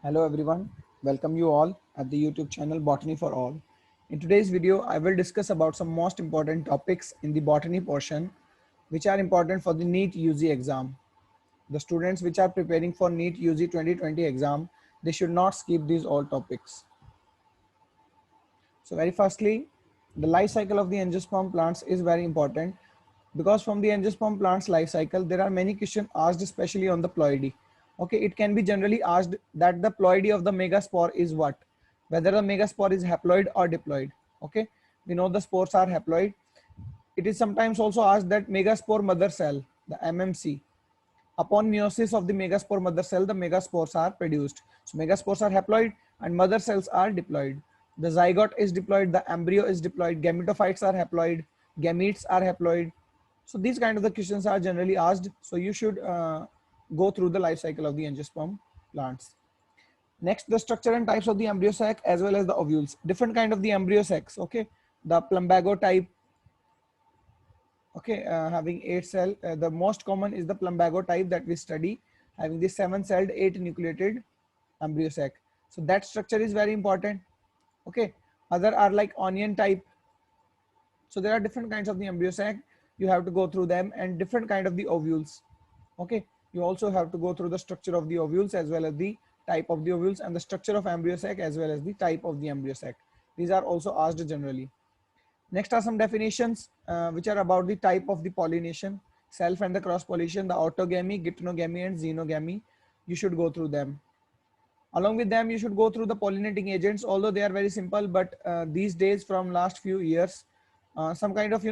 Hello everyone, welcome you all at the YouTube channel Botany for All. In today's video, I will discuss about some most important topics in the botany portion which are important for the NEET UG exam. The students which are preparing for NEET UG 2020 exam, they should not skip these all topics. So very firstly, the life cycle of the angiosperm plants is very important because from the angiosperm plants life cycle, there are many questions asked especially on the ploidy. Okay, it can be generally asked that the ploidy of the megaspore is what? Whether the megaspore is haploid or diploid. Okay, we know the spores are haploid. It is sometimes also asked that megaspore mother cell, the MMC, upon meiosis of the megaspore mother cell, the megaspores are produced. So megaspores are haploid and mother cells are diploid. The zygote is diploid, the embryo is diploid, gametophytes are haploid, gametes are haploid. So these kind of the questions are generally asked. So you should go through the life cycle of the angiosperm plants. Next, the structure and types of the embryo sac as well as the ovules. Different kind of the embryo sacs. Okay, the plumbago type. Okay, having 8 cell. The most common is the plumbago type that we study, having the 7-celled 8 nucleated embryo sac. So that structure is very important. Okay, other are like onion type. So there are different kinds of the embryo sac. You have to go through them and different kind of the ovules. Okay, you also have to go through the structure of the ovules as well as the type of the ovules and the structure of embryo sac as well as the type of the embryo sac. These are also asked generally. Next are some definitions which are about the type of the pollination, self and the cross pollination, the autogamy, giptonogamy and xenogamy. You should go through them. Along with them, you should go through the pollinating agents, although they are very simple, but these days from last few years, some kind of,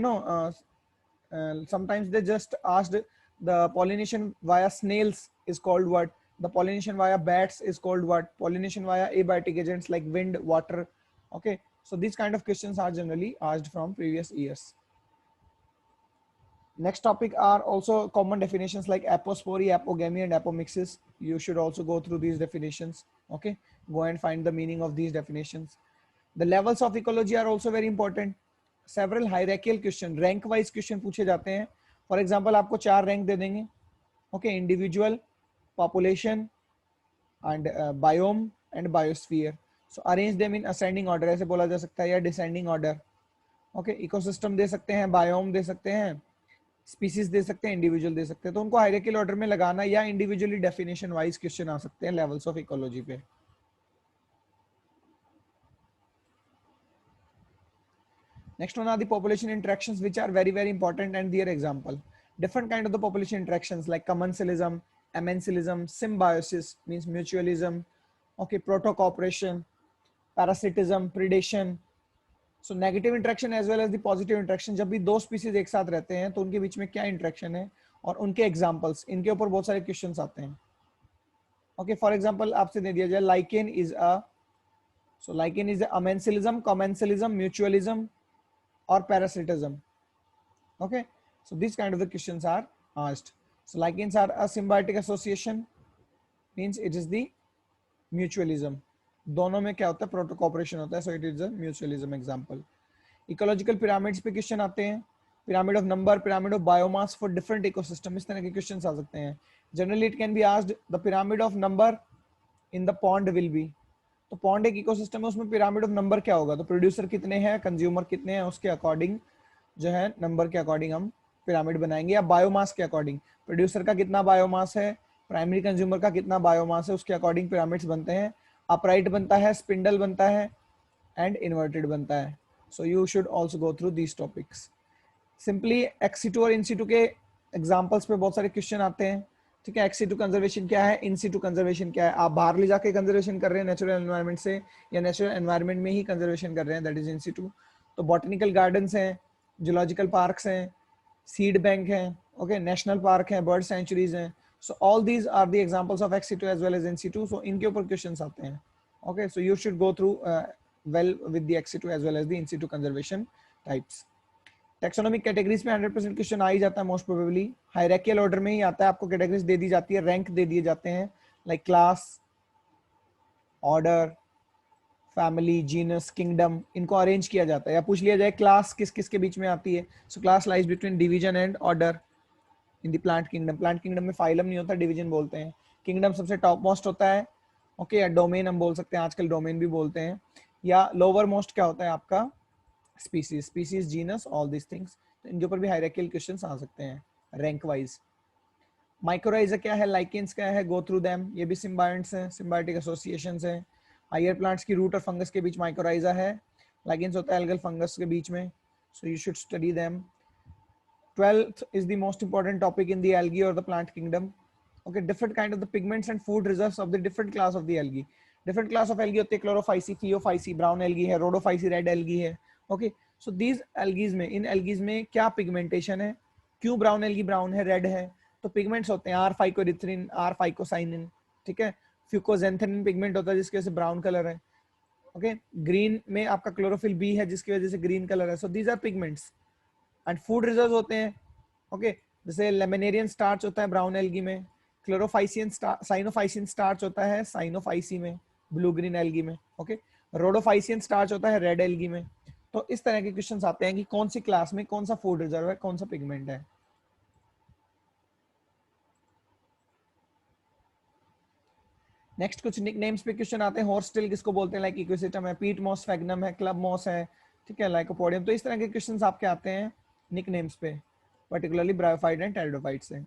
sometimes they just asked the pollination via snails is called what? The pollination via bats is called what? Pollination via abiotic agents like wind, water. Okay, so these kind of questions are generally asked from previous years. Next topic are also common definitions like apospory, apogamy, and apomixis. You should also go through these definitions. Okay, go and find the meaning of these definitions. The levels of ecology are also very important. Several hierarchical question, rank wise question पूछे जाते हैं. For example, आपको 4 rank दे देंगे. Okay, individual, population, and biome and biosphere. So arrange them in ascending order. ऐसे बोला जा सकता है या descending order. Okay, ecosystem दे सकते हैं, biome दे सकते हैं, स्पीसीज दे सकते हैं, इंडिविजुअल दे सकते हैं. तो उनको हायरार्किकल ऑर्डर में लगाना या इंडिविजुअली डेफिनेशन वाइज क्वेश्चन आ सकते हैं लेवल्स ऑफ इकोलॉजी पे. Next one are the population interactions which are very very important and their example. Different kind of the population interactions like commensalism, amensalism, symbiosis means mutualism, okay, proto-cooperation, parasitism, predation. So negative interaction as well as the positive interaction. जब भी दो species एक साथ रहते हैं तो उनके बीच में क्या इंटरेक्शन है और उनके एग्जांपल्स, इनके ऊपर बहुत सारे क्वेश्चंस आते हैं. ओके, फॉर एग्जांपल आपसे दे दिया जाए lichen is a, so lichen is amensalism, commensalism, mutualism और parasitism. Okay, so this kind of the questions are asked. So lichens are a symbiotic association, means it is the mutualism. दोनों में क्या होता है? प्रोटो कोऑपरेशन होता है. So it is a mutualism example. Ecological pyramids पे question आते हैं. Pyramid of number, pyramid of biomass for different ecosystem, इस तरह के क्वेश्चंस आ सकते हैं. Generally it can be asked the pyramid of number in the pond will be. तो pond एक इकोसिस्टम है, उसमें पिरामिड ऑफ नंबर क्या होगा? तो प्रोड्यूसर कितने हैं, कंज्यूमर कितने हैं, उसके अकॉर्डिंग जो है नंबर के अकॉर्डिंग हम पिरामिड बनाएंगे. या बायोमास के अकॉर्डिंग, प्रोड्यूसर का कितना बायोमास है, प्राइमरी कंज्यूमर का कितना बायोमास है, उसके अकॉर्डिंग पिरामिड्स बनते हैं. अपराइट बनता है, स्पिंडल बनता है एंड इन्वर्टेड बनता है. So you should also go through these topics. Simply ex situ और in situ के एग्जांपल्स पे बहुत सारे क्वेश्चन आते हैं. ठीक है, एक्स सिटू कंजर्वेशन क्या है, इन सिटू कंजर्वेशन क्या है. आप बाहर ले जाके कंजर्वेशन कर रहे हैं नेचुरल एनवायरनमेंट से या नेचुरल एनवायरनमेंट में ही कंजर्वेशन कर रहे हैं, दैट इज इन सिटू. तो बॉटनिकल गार्डन्स हैं, जूलॉजिकल पार्क्स हैं, सीड बैंक हैं, ओके, नेशनल पार्क हैं, बर्ड सेंचुरीज हैं. So all these are the examples of ex situ as well as in situ. सो इनके ऊपर क्वेश्चंस आते हैं. Okay, so you should go through well with the ex situ as well as the in situ conservation types. Taxonomic categories में 100% question आ ही जाता है most probably. Hierarchical order में ही आता है, आपको कैटेगरीज दे दी जाती है, रैंक दे दिए जाते हैं like class, order, family, genus, kingdom. इनको अरेंज किया जाता है. या पूछ लिया जाए क्लास किस किस के बीच में आती है, so class lies between division and order in the plant kingdom. Plant kingdom में फाइलम नहीं होता, डिवीजन बोलते हैं. किंगडम सबसे टॉप मोस्ट होता है, ओके, या डोमेन हम बोल सकते हैं, आजकल डोमेन भी बोलते हैं, या लोअर मोस्ट क्या होता है आपका, species, species, genus, all this things. तो इनके ऊपर भी हायरार्किकल क्वेश्चंस आ सकते हैं रैंक वाइज। माइक्रोराइजा क्या है, लाइकेंस क्या है, गो थ्रू देम, ये भी सिम्बायोट्स हैं, सिम्बायोटिक एसोसिएशंस हैं। हायर प्लांट्स की रूट और फंगस के बीच माइक्रोराइजा है, लाइकेंस होता है एल्गल फंगस के बीच में, सो you should study them. 12th is the most important topic in the algae or the plant kingdom. Okay, different kind of the pigments and food reserves of the different class of the algae. Different class of algae होते हैं, chlorophyce, phaeophyce, brown algae है, rhodophyce, red algae है. Okay, so these algae में, इन algae में क्या pigmentation है, क्यों brown algae brown है, red है, तो pigments होते हैं R-phycoerythrin, R-phycocyanin, ठीक है, fucoxanthin पिगमेंट होता है जिसकी वजह से ब्राउन कलर है। ओके, ग्रीन में आपका क्लोरोफिल बी है जिसकी वजह से ग्रीन कलर है। So these are pigments and food reserve होते हैं। ओके, जैसे लेमिनेरियन स्टार्च होता है ब्राउन एल्गी में, क्लोरोफाइसियन साइनोफाइसियन स्टार्च होता है साइनोफाइसी में, ब्लू ग्रीन एल्गी में। ओके, रोडोफाइसियन स्टार्च होता है रेड एल्गी में। तो इस तरह के क्वेश्चंस आते हैं कि कौन सी क्लास में कौन सा फूड रिजर्व है, कौन सा पिगमेंट है। नेक्स्ट कुछ निकनेम्स पे क्वेश्चन आते हैं। हॉर्स्टिल किसको बोलते हैं, लाइक इक्विसिटम है, पीट मॉस फैगनम है, क्लब मॉस है, ठीक है, लाइकोपोडियम। तो इस तरह के क्वेश्चंस आपके आते हैं निकनेम्स पे, पर्टिकुलरली ब्रायोफाइट एंड टेरिडोफाइट से।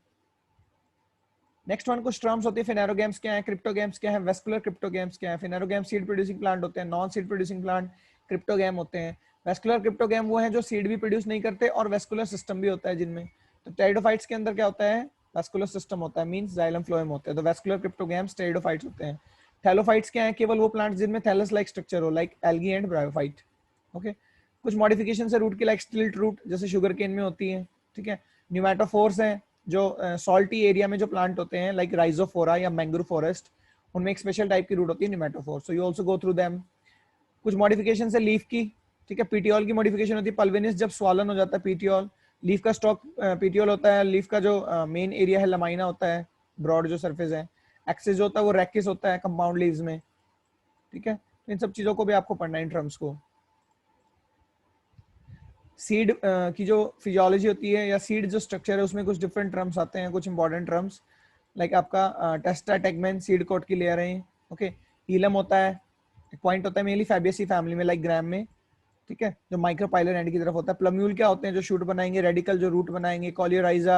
नेक्स्ट वन कुछ टर्म्स होती है, फिनेरोगेम्स क्या है, क्रिप्टोगेम्स क्या है, वेस्कुलर क्रिप्टोगेम्स क्या है। फिनेरोगेम सीड प्रोड्यूसिंग प्लांट होते हैं, non seed producing plant cryptogam होते हैं। वेस्कुलर क्रिप्टोगेम वो हैं जो सीड भी प्रोड्यूस नहीं करते और वेस्कुलर सिस्टम भी होता है जिनमें। तो टेरिडोफाइट्स के अंदर क्या होता है, वेस्कुलर सिस्टम होता है, मींस जाइलम फ्लोएम होते हैं। तो वेस्कुलर क्रिप्टोगेम्स टेरिडोफाइट्स होते हैं। थैलोफाइट्स क्या है, केवल वो प्लांट जिनमें थैलस लाइक स्ट्रक्चर हो, like algae and bryophyte. Okay, कुछ मॉडिफिकेशन है रूट की, लाइक स्टिल्ट रूट जैसे शुगर केन में होती है, ठीक है। न्यूमेटोफोर्स है जो सॉल्टी एरिया में जो प्लांट होते हैं, लाइक राइजोफोरा या मैंग्रोव फॉरेस्ट, उनमें एक स्पेशल टाइप की रूट होती है pneumatophore, so you also go through them. कुछ मॉडिफिकेशन है लीफ की, ठीक है। पीटियोल की मॉडिफिकेशन होती है, पल्विनिस जब स्वालन हो जाता है पीटियोल, लीफ का स्टॉक पीटियोल होता है, लीफ का जो मेन एरिया है लमाइना होता है, ब्रॉड जो सरफेस है, एक्सिस जो होता है वो रेक्किस होता है कंपाउंड लीव्स में, ठीक है। तो इन सब चीजों को भी आपको पढ़ना है इन टर्म्स को। सीड की जो फिजियोलॉजी होती है या सीड जो स्ट्रक्चर है उसमें कुछ डिफरेंट टर्म्स आते हैं, कुछ इंपॉर्टेंट टर्म्स, लाइक आपका टेस्टा टेगमेन सीड कोट की लेयर है, ओके। हीलम होता है, एक पॉइंट होता है मेनली फैबियसी फैमिली में, लाइक ग्राम में, ठीक है, जो माइक्रोपाइलर एंड की तरफ होता है। प्लम्यूल क्या होते हैं, जो शूट बनाएंगे, रेडिकल जो रूट बनाएंगे, कॉलियोराइजा,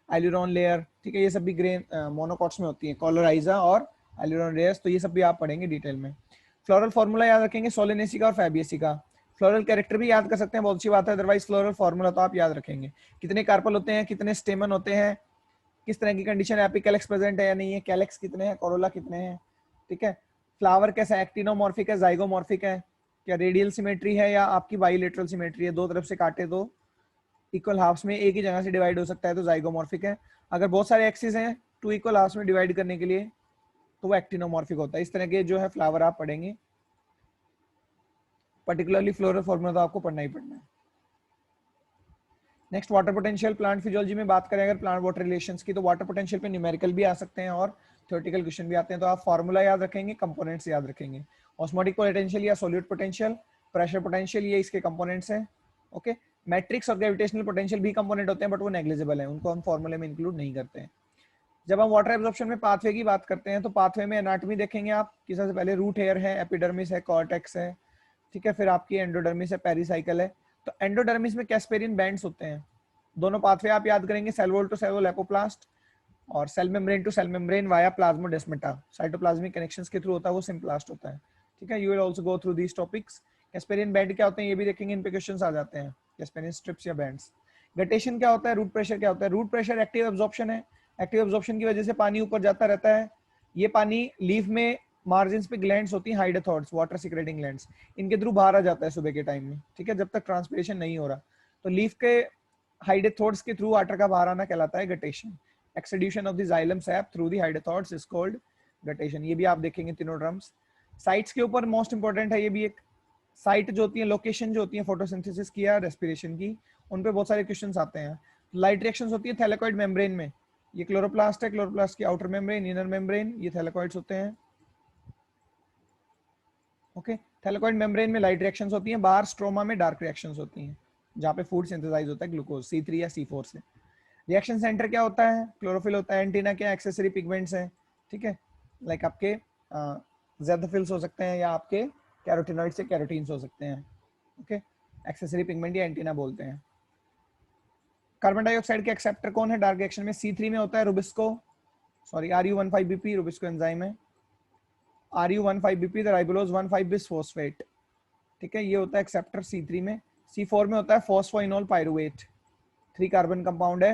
एल्यूरोन लेयर, ठीक है, ये सब भी ग्रेन मोनोकॉट्स में होती है, कॉलोराइजा और एल्यूरोन लेयर्स। तो ये सब भी आप पढ़ेंगे डिटेल में। फ्लोरल फॉर्मूला याद रखेंगे, सोलेनेसी का और फैबियसी का। फ्लोरल कैरेक्टर भी याद कर सकते हैं, बहुत अच्छी बात है, अदरवाइज फ्लोरल फॉर्मूला तो आप याद रखेंगे। कितने कार्पल होते हैं, कितने स्टेमन होते हैं, किस तरह की कंडीशन है, एपिकैलेक्स प्रेजेंट है या नहीं है, कैलेक्स कितने हैं, कोरोला कितने हैं, ठीक है। फ्लावर कैसा, एक्टिनोमॉर्फिक है, जाइगोमॉर्फिक है, क्या रेडियल सिमेट्री है या आपकी बाइलेटरल सिमेट्री है, दो तरफ से काटे तो इक्वल हाफ्स में एक ही जगह से डिवाइड हो सकता है, तो जाइगोमॉर्फिक है। अगर बहुत सारे एक्सिस हैं टू इक्वल हाफ्स में डिवाइड करने के लिए तो वो एक्टिनोमॉर्फिक होता है। इस तरह के जो है फ्लावर आप पढ़ेंगे, पर्टिकुलरली फ्लोरल फॉर्मूला तो आपको पढ़ना ही पढ़ना है। Next water potential, plant physiology में बात करें अगर प्लांट वाटर रिलेशंस की, तो वाटर पोटेंशियल पे न्यूमेरिकल भी आ सकते हैं और थ्योरेटिकल क्वेश्चन भी आते हैं। तो आप फार्मूला याद रखेंगे, कंपोनेंट्स याद रखेंगे। ऑस्मोटिक पोटेंशियल या सॉल्यूट पोटेंशियल, प्रेशर पोटेंशियल, ये इसके कंपोनेंट्स हैं, ओके। मैट्रिक्स और ग्रेविटेशनल पोटेंशियल भी कंपोनेंट होते हैं बट वो नेग्लिजिबल है, उनको हम फॉर्मूले में इंक्लूड नहीं करते हैं। जब हम वाटर एब्जॉर्प्शन में पाथवे की बात करते हैं तो पाथवे में एनाटॉमी देखेंगे आप कि सबसे पहले रूट हेयर है, एपिडर्मिस है, कॉर्टेक्स है, ठीक है, फिर आपकी एंडोडर्मिस है, पेरिसाइकल है। तो एंडोडर्मिस में कैस्पेरियन बैंड्स होते हैं। दोनों पाथवे आप याद करेंगे, cell wall to cell wall apoplast और cell membrane to cell membrane via plasmodesmata, cytoplasmic connections के थ्रू होता है, वो सिम्प्लास्ट होता है, ठीक है। You will also go through these topics. Casparian band क्या होते हैं ये भी देखेंगे, इन पे क्वेश्चंस आ जाते हैं, कैस्पेरियन स्ट्रिप्स या बैंड्स। गटेशन क्या होता है, रूट प्रेशर क्या होता है, रूट प्रेशर एक्टिव एब्जॉर्प्शन है, एक्टिव एब्जॉर्प्शन की वजह से पानी ऊपर जाता रहता है। ये पानी लीफ में मार्जिन्स पे ग्लैंड्स होती हैं, हाइडेथॉड्स, वाटर सिक्रेटिंग ग्लैंड्स, इनके थ्रू बाहर आ जाता है सुबह के टाइम में, ठीक है, जब तक ट्रांसपिरेशन नहीं हो रहा। तो लीफ के हाइडेथॉड्स के थ्रू वाटर का बाहर आना कहलाता है guttation. Exudation of the xylem sap through the hydathodes is called guttation. ये भी आप देखेंगे तीनों टर्म्स। साइट्स के ऊपर मोस्ट इंपॉर्टेंट है ये भी एक, साइट जो होती है, लोकेशन जो होती है फोटोसिंथेसिस की या रेस्पिरेशन की, उन पे बहुत सारे क्वेश्चंस आते हैं। लाइट रिएक्शंस होती है थैलेकॉइड मेम्ब्रेन में, ये क्लोरोप्लास्ट है, क्लोरोप्लास्ट की आउटर मेम्ब्रेन, इनर मेम्ब्रेन, ये थैलेकॉइड्स होते हैं, ओके। थैलेकॉइड मेम्ब्रेन में लाइट रिएक्शंस होती हैं, बाहर स्ट्रोमा में डार्क रिएक्शंस होती हैं जहाँ पे फूड सिंथेसाइज होता है ग्लूकोज C3 या C4 से। रिएक्शन सेंटर क्या होता है, क्लोरोफिल होता है, एंटीना क्या, एक्सेसरी पिगमेंट्स हैं, ठीक है, लाइक आपके ज़ेथोफिल्स हो सकते हैं या आपके कैरोटिनॉइड से कैरोटीन्स हो सकते हैं। ओके, एक्सेसरी पिगमेंट या एंटीना बोलते हैं। कार्बन डाइऑक्साइड के एक्सेप्टर कौन है डार्क रिएक्शन में? C3 में होता है Rubisco, sorry RU15BP Rubisco enzyme है। RU15BP द राइबोलोज 15 बिस फॉस्फेट, ठीक है, ये होता है एक्सेप्टर C3 में। C4 में होता है फॉस्फोइनोल पायरुवेट, 3 कार्बन कंपाउंड है,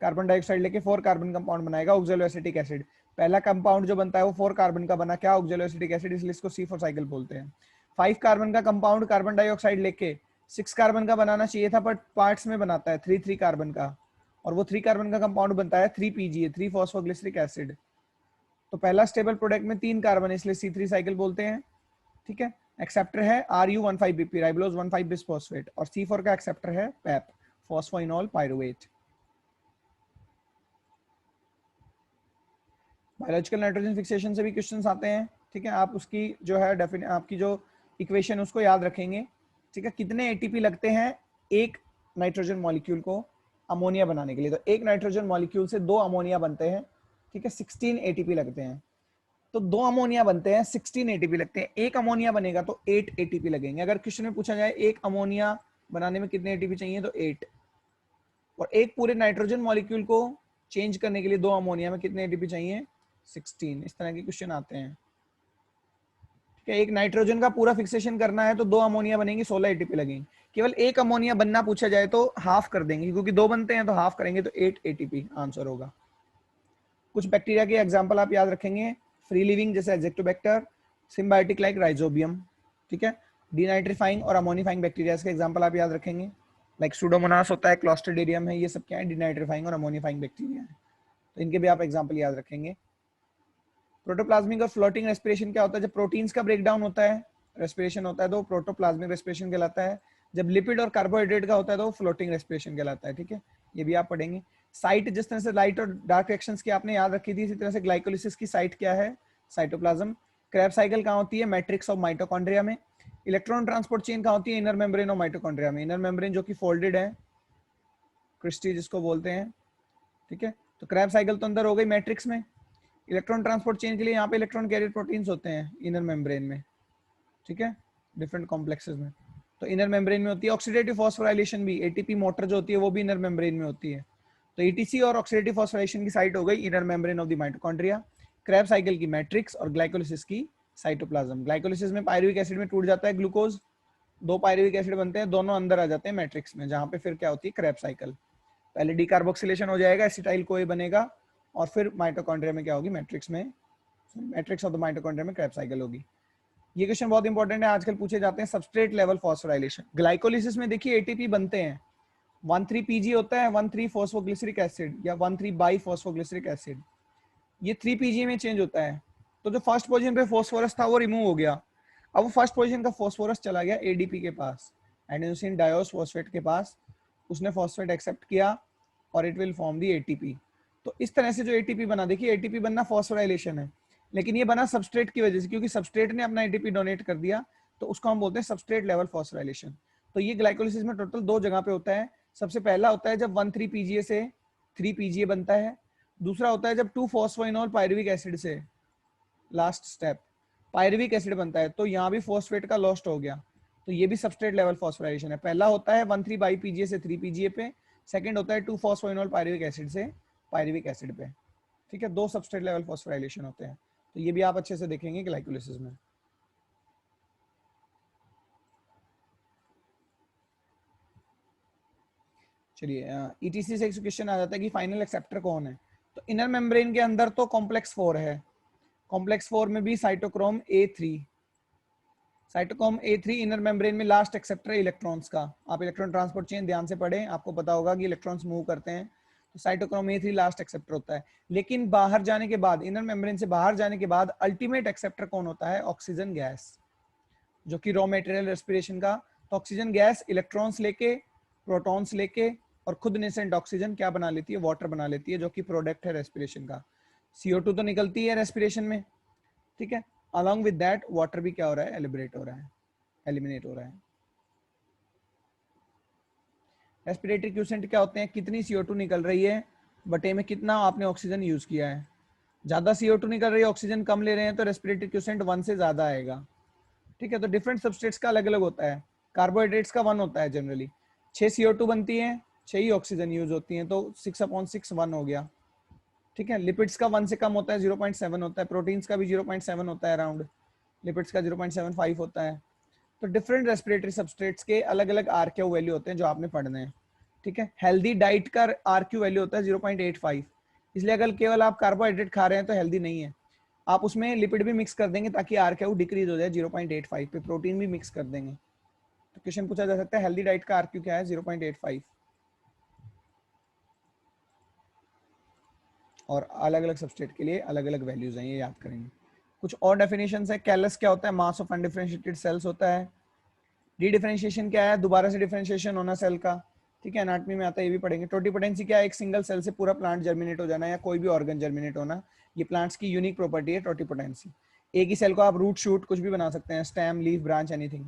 कार्बन डाइऑक्साइड लेके 4 कार्बन कंपाउंड बनाएगा, ऑक्सैलोएसिटिक एसिड। पहला कंपाउंड जो बनता है वो 4 कार्बन का बना, क्या? ऑक्सैलोएसिटिक एसिड, इसलिए इसको C4 साइकिल बोलते हैं। 5 कार्बन का कंपाउंड कार्बन डाइऑक्साइड लेके 6 कार्बन का बनाना चाहिए था, बट पार्ट्स में बनाता है 3 कार्बन का, और वो 3 कार्बन का कंपाउंड बनता है 3 PGA, 3 फॉस्फोग्लिसरिक एसिड। तो पहला स्टेबल प्रोडक्ट में 3 कार्बन, इसलिए C3 साइकिल बोलते हैं, ठीक है। एक्सेप्टर है RU15BP राइबोलोज 15 बिस फॉस्फेट, और C4 का एक्सेप्टर है PEP phosphoenol pyruvate. Biological nitrogen fixation से भी क्वेश्चंस आते हैं, ठीक है। आप उसकी जो है आपकी जो इक्वेशन उसको याद रखेंगे, ठीक है। कितने एटीपी लगते हैं एक नाइट्रोजन मॉलिक्यूल को अमोनिया बनाने के लिए? तो एक नाइट्रोजन मॉलिक्यूल से 2 अमोनिया बनते हैं, ठीक है, 16 एटीपी लगते हैं। तो 2 अमोनिया बनते हैं, 16 एटीपी लगते हैं। एक अमोनिया बनेगा तो 8 एटीपी लगेंगे। अगर क्वेश्चन में पूछा जाए एक अमोनिया बनाने में कितने एटीपी चाहिए, तो 8। और एक पूरे नाइट्रोजन मॉलिक्यूल को चेंज करने के लिए 2 अमोनिया में कितने एटीपी चाहिए? 16। इस तरह के क्वेश्चन आते हैं, ठीक है। एक नाइट्रोजन का पूरा फिक्सेशन करना है तो 2 अमोनिया बनेंगे, 16 एटीपी लगेंगे। केवल एक अमोनिया बनना पूछा जाए तो हाफ कर देंगे, क्योंकि 2 बनते हैं तो हाफ करेंगे, तो 8 एटीपी आंसर होगा। कुछ बैक्टीरिया के एग्जाम्पल आप याद रखेंगे, फ्री लिविंग जैसे एग्जेक्टोबैक्टर, सिम्बायोटिक लाइक राइजोबियम, ठीक है। डीनाइट्रीफाइंग और अमोनिफाइंग बैक्टीरिया के एग्जाम्पल आप याद रखेंगे, लाइक सुडोमोनास होता है, क्लॉस्ट्रिडियम है, ये सब क्या है? डीनाइट्रीफाइंग और अमोनिफाइंग बैक्टीरिया है, तो इनके भी आप एग्जाम्पल याद रखेंगे। प्रोटोप्लाज्मिक और फ्लोटिंग रेस्पिरेशन क्या होता है? जब प्रोटीन्स का ब्रेकडाउन होता है, रेस्पिरेशन होता है, तो प्रोटोप्लाज्मिक रेस्पिरेशन कहलाता है। जब लिपिड और कार्बोहाइड्रेट का होता है तो फ्लोटिंग रेस्पिरेशन कहलाता है, ठीक है। ये भी आप पढ़ेंगे। साइट, जिस तरह से लाइट और डार्क रिएक्शंस की आपने याद रखी थी, इसी तरह से ग्लाइकोलिसिस की साइट क्या है? साइटोप्लाज्म। क्रेब्स साइकिल कहाँ होती है? मैट्रिक्स ऑफ माइटोकॉन्ड्रिया में। इलेक्ट्रॉन ट्रांसपोर्ट चेन कहाँ होती है? इनर मेम्ब्रेन ऑफ माइटोकॉन्ड्रिया में। इनर मेम्ब्रेन जो कि फोल्डेड है, क्रिस्टी जिसको बोलते हैं, ठीक है। तो क्रैब साइकिल तो अंदर हो गई मैट्रिक्स में। इलेक्ट्रॉन ट्रांसपोर्ट चेन के लिए यहाँ पे इलेक्ट्रॉन कैरियर प्रोटीन्स होते हैं इनर मेम्ब्रेन में, ठीक है, डिफरेंट कॉम्प्लेक्सेस में। तो इनर मेम्ब्रेन में होती है। ऑक्सीडेटिव फॉस्फोराइलेशन भी, एटीपी मोटर जो होती है वो भी इनर मेम्ब्रेन में होती है। तो एटीसी और ऑक्सीडेटिव फॉस्फोराइलेशन की साइट हो गई inner membrane of the mitochondria, Krebs cycle की मैट्रिक्स, और ग्लाइकोलिसिस की साइटोप्लाज्म। ग्लाइकोलिसिस में पायरुविक एसिड में टूट जाता है ग्लूकोज, 2 पायरुविक एसिड बनते हैं, दोनों अंदर आ जाते हैं मैट्रिक्स में, जहां पे फिर क्या होती है? Krebs cycle. पहले डीकार्बोक्सिलेशन हो जाएगा, एसिटाइल कोए बनेगा, और फिर माइटोकॉन्ड्रिया में क्या होगी? मैट्रिक्स में, मैट्रिक्स ऑफ द माइटोकॉन्ड्रिया में क्रैब साइकिल होगी। ये क्वेश्चन बहुत इंपॉर्टेंट है, आजकल पूछे जाते हैं। सबस्ट्रेट लेवल फॉस्फोराइलेशन, ग्लाइकोलिसिस में देखिए एटीपी बनते हैं, 13 PG होता है, 13 फॉस्फोग्लिसरिक एसिड या 13 बाई फॉस्फोग्लिसरिक एसिड, ये 3 PG में चेंज होता है। तो जो फर्स्ट पोजीशन पे फॉस्फोरस था वो रिमूव हो गया, अब वो फर्स्ट पोजीशन का फॉस्फोरस चला गया एडीपी के पास, एडेनोसिन डायोस फॉस्फेट के पास, उसने फॉस्फेट एक्सेप्ट किया और it will form the ATP. तो इस तरह से जो एटीपी बना, देखिए एटीपी बनना फॉस्फोराइलेशन है, लेकिन ये बना सबस्ट्रेट की वजह से, क्योंकि सबस्ट्रेट ने अपना एटीपी डोनेट कर दिया, तो उसको हम बोलते हैं सबस्ट्रेट लेवल फॉस्फोराइलेशन। तो ये ग्लाइकोलिसिस में टोटल 2 जगह पे होता है। सबसे पहला होता है जब 13 PGA से 3 PGA बनता है, दूसरा होता है जब 2 फॉस्फोइनोल पायरुविक एसिड से, लास्ट स्टेप, पायरुविक एसिड बनता है, तो यहाँ भी फॉस्फेट का लॉस्ट हो गया, तो ये भी सबस्ट्रेट लेवल फॉस्फोराइलेशन है। पहला होता है 13 बाई PGA से 3 PGA पे, सेकंड होता है 2 फॉस्फोइनोल पायरुविक एसिड से पायरुविक एसिड पे, ठीक है। 2 सबस्ट्रेट लेवल फॉस्फोराइलेशन होते हैं, तो ये भी आप अच्छे से देखेंगे ग्लाइकोलिसिस में। चलिए, ईटीसी से एक क्वेश्चन आ जाता है कि फाइनल एक्सेप्टर कौन है? तो इनर मेम्ब्रेन के अंदर तो कॉम्प्लेक्स 4 है, कॉम्प्लेक्स 4 में भी cytochrome A3, cytochrome A3 inner membrane में लास्ट एक्सेप्टर है इलेक्ट्रॉन्स का। आप इलेक्ट्रॉन ट्रांसपोर्ट चेन ध्यान से पढ़ें, आपको पता होगा कि इलेक्ट्रॉन्स मूव करते हैं, तो साइटोक्रोम A3 लास्ट एक्सेप्टर होता है। लेकिन बाहर जाने के बाद, इनर मेम्ब्रेन से बाहर जाने के बाद अल्टीमेट एक्सेप्टर कौन होता है? ऑक्सीजन गैस, जो कि रॉ मटेरियल रेस्पिरेशन का। तो ऑक्सीजन गैस इलेक्ट्रॉन्स लेके, प्रोटॉन्स लेके, और खुद नेसेंट ऑक्सीजन क्या बना लेती है? वाटर बना लेती है, जो कि प्रोडक्ट है रेस्पिरेशन का। CO2 तो निकलती है रेस्पिरेशन में, ठीक है, अलॉन्ग विद दैट वाटर भी क्या हो रहा है? एलिबरेट हो रहा है, एलिमिनेट हो रहा है। रेस्पिरेटरी क्यूसेंट क्या होते हैं? कितनी CO2 निकल रही है बटे में कितना आपने ऑक्सीजन यूज किया है। ज्यादा CO2 निकल रही है, ऑक्सीजन कम ले रहे हैं, तो रेस्पिरेटरी क्वोशिएंट 1 से ज्यादा आएगा। ठीक है, तो डिफरेंट सबस्ट्रेट्स का अलग अलग होता है। कार्बोहाइड्रेट्स का 1 होता है जनरली, 6 CO2 बनती है, 6 ही ऑक्सीजन यूज होती है, तो 6/6 1 हो गया। ठीक है, लिपिड्स का 1 से कम होता है, 0.7 होता है, प्रोटीन्स का भी 0.7 होता है अराउंड, लिपिड्स का 0.75 होता है। तो डिफरेंट रेस्पिरेटरी सबस्ट्रेट्स के अलग अलग आरक्यू वैल्यू होते हैं जो आपने पढ़ने हैं। ठीक है, हेल्दी डाइट का आरक्यू वैल्यू होता है 0.85, इसलिए अगर केवल आप कार्बोहाइड्रेट खा रहे हैं तो हेल्दी नहीं है, आप उसमें लिपिड भी मिक्स कर देंगे ताकि आरक्यू डिक्रीज हो जाए 0.85 पे, प्रोटीन भी मिक्स कर देंगे। तो क्वेश्चन पूछा जा सकता है हेल्दी डाइट का आरक्यू क्या है, 0.85। और अलग अलग सबस्ट्रेट के लिए अलग अलग वैल्यूज हैं, ये याद करेंगे। कुछ और डेफिनेशंस है। कैलस क्या होता है, मास ऑफ अनडिफरेंशिएटेड सेल्स होता है। डी डिफरेंशिएशन क्या है, दोबारा से डिफरेंशिएशन होना सेल का। ठीक है, एनाटॉमी में आता है, ये भी पढ़ेंगे। टोटिपोटेंसी क्या है, एक सिंगल सेल से पूरा प्लांट जर्मिनेट हो जाना या कोई भी ऑर्गन जर्मिनेट होना, ये प्लांट्स की यूनिक प्रॉपर्टी है टोटिपोटेंसी। एक ही सेल को आप रूट शूट कुछ भी बना सकते हैं, stem leaf branch anything.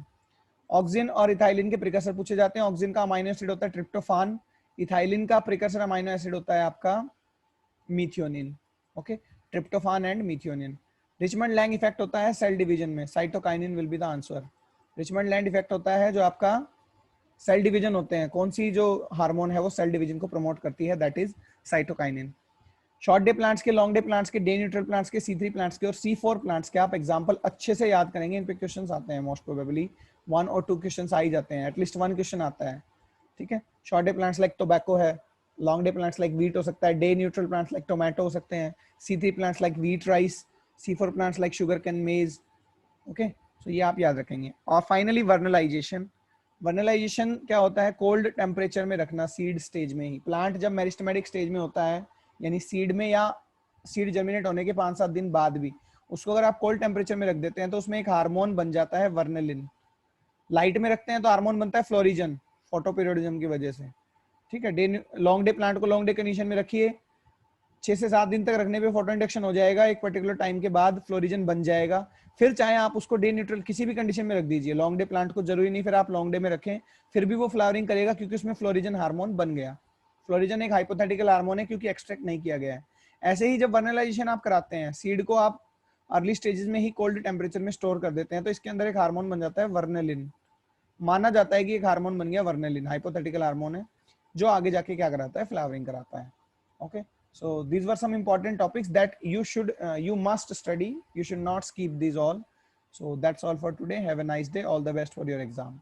Auxin और इथाइलिन के प्रिकर्सर पूछे जाते हैं। ऑक्सिन का अमाइनो एसिड होता है ट्रिप्टोफान, इथाइलिन का प्रिकर्सर अमाइनो एसिड होता है आपका methionine. Okay, tryptophan and methionine. Richmond Lang effect होता है सेल डिवीजन में, cytokinin will be the answer. Richmond Lang effect होता है जो आपका सेल डिवीजन होते हैं, कौन सी जो हार्मोन है वो सेल डिवीजन को प्रमोट करती है, that is cytokinin. Short day plants के, लॉन्ग डे प्लांट्स के, डे न्यूट्रल प्लांट्स के, C3 प्लांट्स के और C4 प्लांट्स के आप एग्जांपल अच्छे से याद करेंगे, इन पे क्वेश्चंस आते हैं मोस्ट प्रोबेबली 1 और 2 क्वेश्चंस आ ही जाते हैं, एटलीस्ट 1 क्वेश्चन आता है। ठीक है, short day plants like tobacco है, long day plants like wheat हो सकता है, day neutral plants like tomato हो सकते हैं, C3 plants like wheat rice, C4 plants like sugar cane maize. Okay, तो ये आप याद रखेंगे। और फाइनली वर्नलाइजेशन। वर्नलाइजेशन क्या होता है, कोल्ड टेम्परेचर में रखना सीड स्टेज में ही। प्लांट जब मेरिस्टेमेटिक स्टेज में होता है, यानी सीड में या सीड जर्मिनेट होने के 5-7 दिन बाद भी, उसको अगर आप कोल्ड टेम्परेचर में रख देते हैं तो उसमें एक हार्मोन बन जाता है वर्नलिन। लाइट में रखते हैं तो हार्मोन बनता है फ्लोरिजन, फोटोपीरियोडिज्म की वजह से। ठीक है, डे लॉन्ग डे प्लांट को लॉन्ग डे कंडीशन में रखिए, 6 से 7 दिन तक रखने पे फोटो इंडक्शन हो जाएगा, एक पर्टिकुलर टाइम के बाद फ्लोरिजन बन जाएगा। फिर चाहे आप उसको डे न्यूट्रल किसी भी कंडीशन में रख दीजिए, लॉन्ग डे प्लांट को जरूरी नहीं फिर आप लॉन्ग डे में रखें, फिर भी वो फ्लावरिंग करेगा क्योंकि उसमें फ्लोरिजन हार्मोन बन गया। फ्लोरिजन एक हाइपोथेटिकल हार्मोन है क्योंकि एक्सट्रैक्ट नहीं किया गया है। ऐसे ही जब वर्नलाइजेशन आप कराते हैं, सीड को आप अर्ली स्टेजेस में ही कोल्ड टेम्परेचर में स्टोर कर देते हैं, तो इसके अंदर एक हार्मोन बन जाता है वर्नेलिन। माना जाता है कि एक हार्मोन बन गया वर्नेलिन, हाइपोथेटिकल हार्मोन है जो आगे जाके क्या कराता है, फ्लावरिंग कराता है। Okay, so these were some important topics that you must study, you should not skip these all. So that's all for today, have a nice day, all the best for your exam.